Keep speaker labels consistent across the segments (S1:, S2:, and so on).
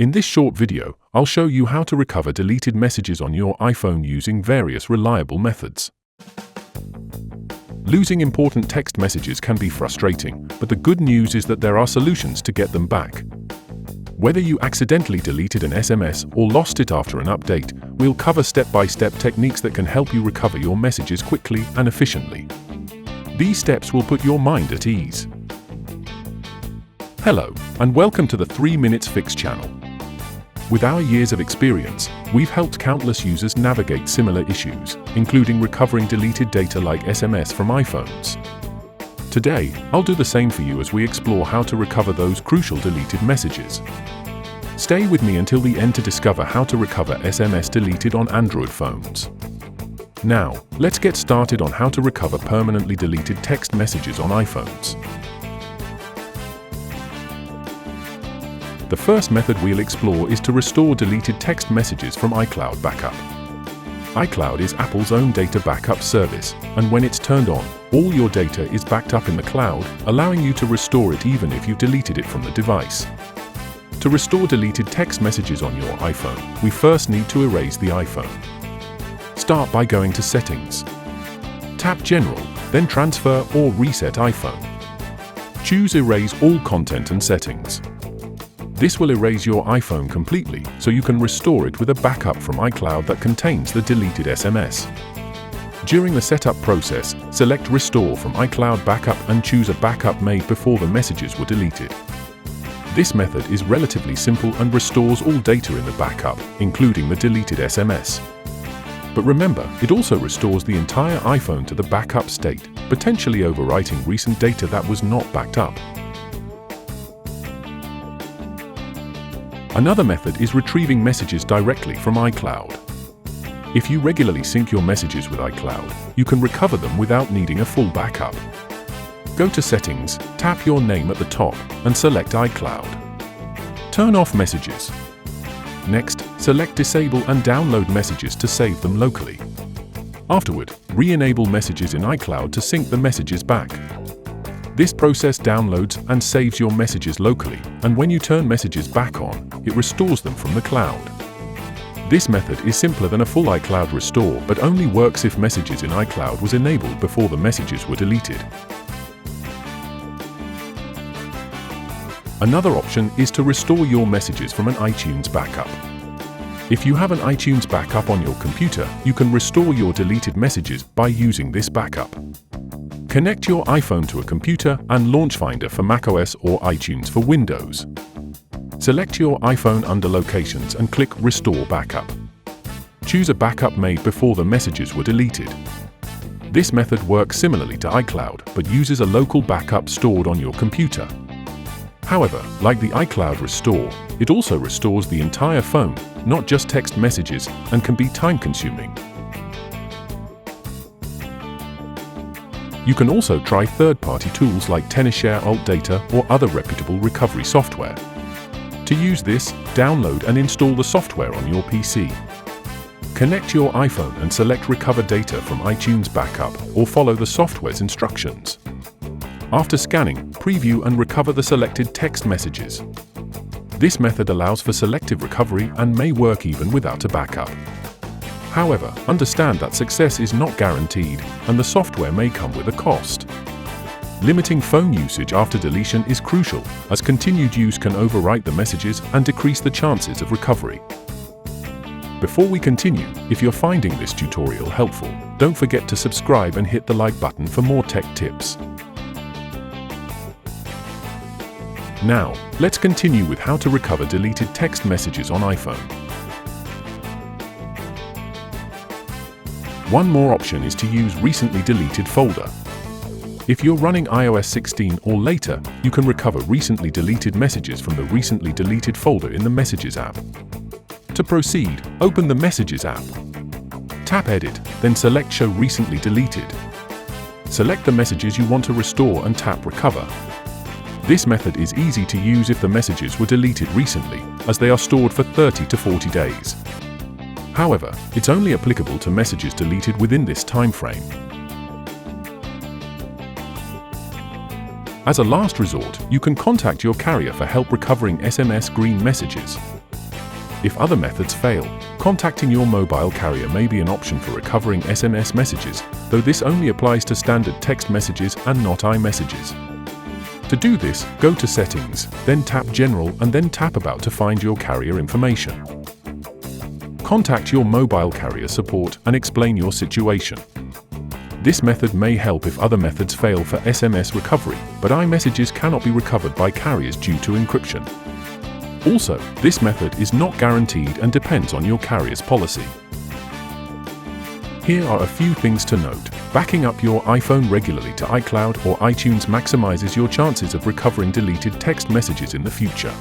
S1: In this short video, I'll show you how to recover deleted messages on your iPhone using various reliable methods. Losing important text messages can be frustrating, but the good news is that there are solutions to get them back. Whether you accidentally deleted an SMS or lost it after an update, we'll cover step-by-step techniques that can help you recover your messages quickly and efficiently. These steps will put your mind at ease. Hello, and welcome to the 3 Minutes Fix channel. With our years of experience, we've helped countless users navigate similar issues, including recovering deleted data like SMS from iPhones. Today, I'll do the same for you as we explore how to recover those crucial deleted messages. Stay with me until the end to discover how to recover SMS deleted on Android phones. Now, let's get started on how to recover permanently deleted text messages on iPhones. The first method we'll explore is to restore deleted text messages from iCloud backup. iCloud is Apple's own data backup service, and when it's turned on, all your data is backed up in the cloud, allowing you to restore it even if you've deleted it from the device. To restore deleted text messages on your iPhone, we first need to erase the iPhone. Start by going to Settings. Tap General, then Transfer or Reset iPhone. Choose Erase All Content and Settings. This will erase your iPhone completely, so you can restore it with a backup from iCloud that contains the deleted SMS. During the setup process, select Restore from iCloud Backup and choose a backup made before the messages were deleted. This method is relatively simple and restores all data in the backup, including the deleted SMS. But remember, it also restores the entire iPhone to the backup state, potentially overwriting recent data that was not backed up. Another method is retrieving messages directly from iCloud. If you regularly sync your messages with iCloud, you can recover them without needing a full backup. Go to Settings, tap your name at the top, and select iCloud. Turn off Messages. Next, select Disable and download messages to save them locally. Afterward, re-enable Messages in iCloud to sync the messages back. This process downloads and saves your messages locally, and when you turn messages back on, it restores them from the cloud. This method is simpler than a full iCloud restore, but only works if messages in iCloud was enabled before the messages were deleted. Another option is to restore your messages from an iTunes backup. If you have an iTunes backup on your computer, you can restore your deleted messages by using this backup. Connect your iPhone to a computer and launch Finder for macOS or iTunes for Windows. Select your iPhone under Locations and click Restore Backup. Choose a backup made before the messages were deleted. This method works similarly to iCloud, but uses a local backup stored on your computer. However, like the iCloud Restore, it also restores the entire phone, not just text messages, and can be time-consuming. You can also try third-party tools like Tenorshare Alt Data or other reputable recovery software. To use this, download and install the software on your PC. Connect your iPhone and select Recover Data from iTunes Backup or follow the software's instructions. After scanning, preview and recover the selected text messages. This method allows for selective recovery and may work even without a backup. However, understand that success is not guaranteed, and the software may come with a cost. Limiting phone usage after deletion is crucial, as continued use can overwrite the messages and decrease the chances of recovery. Before we continue, if you're finding this tutorial helpful, don't forget to subscribe and hit the like button for more tech tips. Now, let's continue with how to recover deleted text messages on iPhone. One more option is to use Recently Deleted folder. If you're running iOS 16 or later, you can recover recently deleted messages from the Recently Deleted folder in the Messages app. To proceed, open the Messages app. Tap Edit, then select Show Recently Deleted. Select the messages you want to restore and tap Recover. This method is easy to use if the messages were deleted recently, as they are stored for 30 to 40 days. However, it's only applicable to messages deleted within this time frame. As a last resort, you can contact your carrier for help recovering SMS green messages. If other methods fail, contacting your mobile carrier may be an option for recovering SMS messages, though this only applies to standard text messages and not iMessages. To do this, go to Settings, then tap General and then tap About to find your carrier information. Contact your mobile carrier support and explain your situation. This method may help if other methods fail for SMS recovery, but iMessages cannot be recovered by carriers due to encryption. Also, this method is not guaranteed and depends on your carrier's policy. Here are a few things to note. Backing up your iPhone regularly to iCloud or iTunes maximizes your chances of recovering deleted text messages in the future.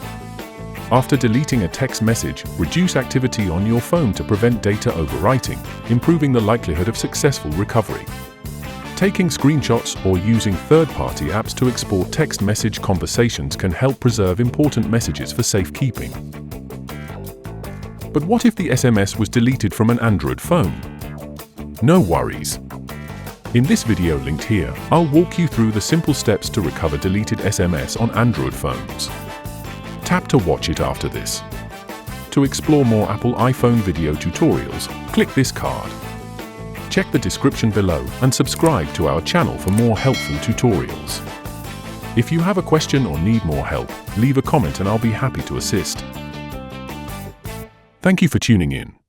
S1: After deleting a text message, reduce activity on your phone to prevent data overwriting, improving the likelihood of successful recovery. Taking screenshots or using third-party apps to export text message conversations can help preserve important messages for safekeeping. But what if the SMS was deleted from an Android phone? No worries. In this video linked here, I'll walk you through the simple steps to recover deleted SMS on Android phones. Tap to watch it after this. To explore more Apple iPhone video tutorials, click this card. Check the description below and subscribe to our channel for more helpful tutorials. If you have a question or need more help, leave a comment and I'll be happy to assist. Thank you for tuning in.